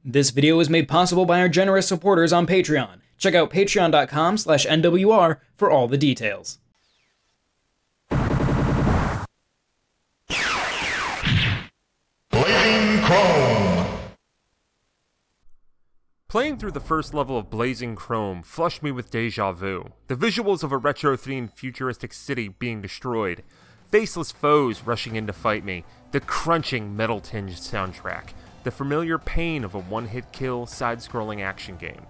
This video is made possible by our generous supporters on Patreon. Check out patreon.com/NWR for all the details. Blazing Chrome. Playing through the first level of Blazing Chrome flushed me with deja vu. The visuals of a retro-themed futuristic city being destroyed, faceless foes rushing in to fight me, the crunching metal-tinged soundtrack, the familiar pain of a one-hit kill side-scrolling action game.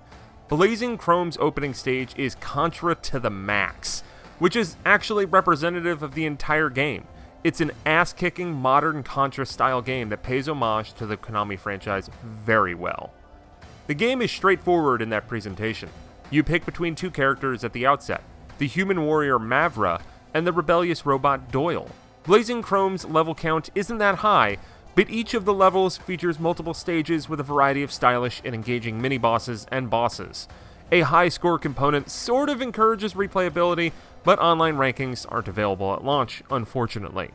Blazing Chrome's opening stage is Contra to the max, which is actually representative of the entire game. It's an ass-kicking modern Contra-style game that pays homage to the Konami franchise very well. The game is straightforward in that presentation. You pick between two characters at the outset, the human warrior Mavra and the rebellious robot Doyle. Blazing Chrome's level count isn't that high, but each of the levels features multiple stages with a variety of stylish and engaging mini-bosses and bosses. A high score component sort of encourages replayability, but online rankings aren't available at launch, unfortunately.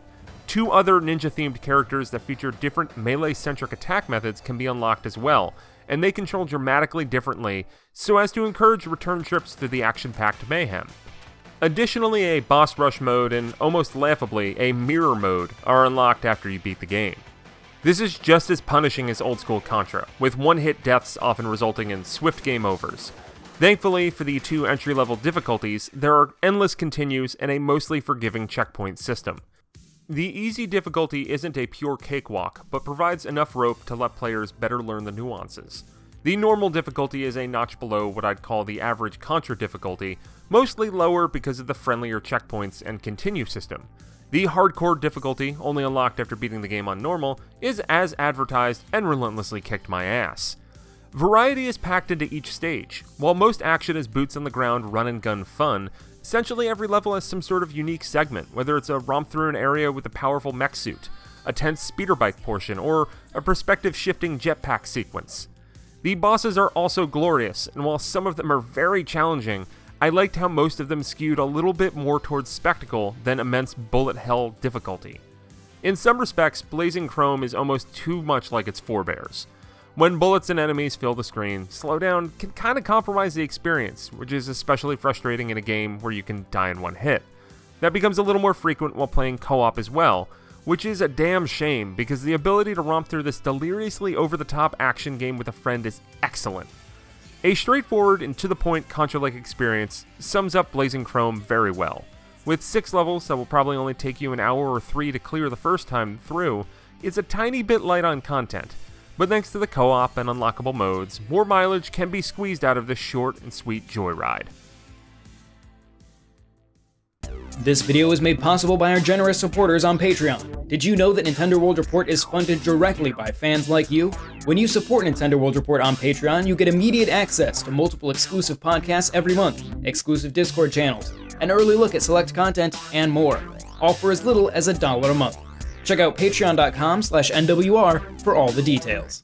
Two other ninja-themed characters that feature different melee-centric attack methods can be unlocked as well, and they control dramatically differently so as to encourage return trips through the action-packed mayhem. Additionally, a boss rush mode and, almost laughably, a mirror mode are unlocked after you beat the game. This is just as punishing as old-school Contra, with one-hit deaths often resulting in swift game overs. Thankfully, for the two entry-level difficulties, there are endless continues and a mostly forgiving checkpoint system. The easy difficulty isn't a pure cakewalk, but provides enough rope to let players better learn the nuances. The normal difficulty is a notch below what I'd call the average Contra difficulty, mostly lower because of the friendlier checkpoints and continue system. The hardcore difficulty, only unlocked after beating the game on normal, is as advertised and relentlessly kicked my ass. Variety is packed into each stage. While most action is boots on the ground run and gun fun, essentially every level has some sort of unique segment, whether it's a romp through an area with a powerful mech suit, a tense speeder bike portion, or a perspective shifting jetpack sequence. The bosses are also glorious, and while some of them are very challenging, I liked how most of them skewed a little bit more towards spectacle than immense bullet hell difficulty. In some respects, Blazing Chrome is almost too much like its forebears. When bullets and enemies fill the screen, slowdown can kind of compromise the experience, which is especially frustrating in a game where you can die in one hit. That becomes a little more frequent while playing co-op as well, which is a damn shame because the ability to romp through this deliriously over-the-top action game with a friend is excellent. A straightforward and to-the-point Contra-like experience sums up Blazing Chrome very well. With 6 levels that will probably only take you an hour or 3 to clear the first time through, it's a tiny bit light on content, but thanks to the co-op and unlockable modes, more mileage can be squeezed out of this short and sweet joyride. This video is made possible by our generous supporters on Patreon. Did you know that Nintendo World Report is funded directly by fans like you? When you support Nintendo World Report on Patreon, you get immediate access to multiple exclusive podcasts every month, exclusive Discord channels, an early look at select content, and more, all for as little as $1 a month. Check out patreon.com/NWR for all the details.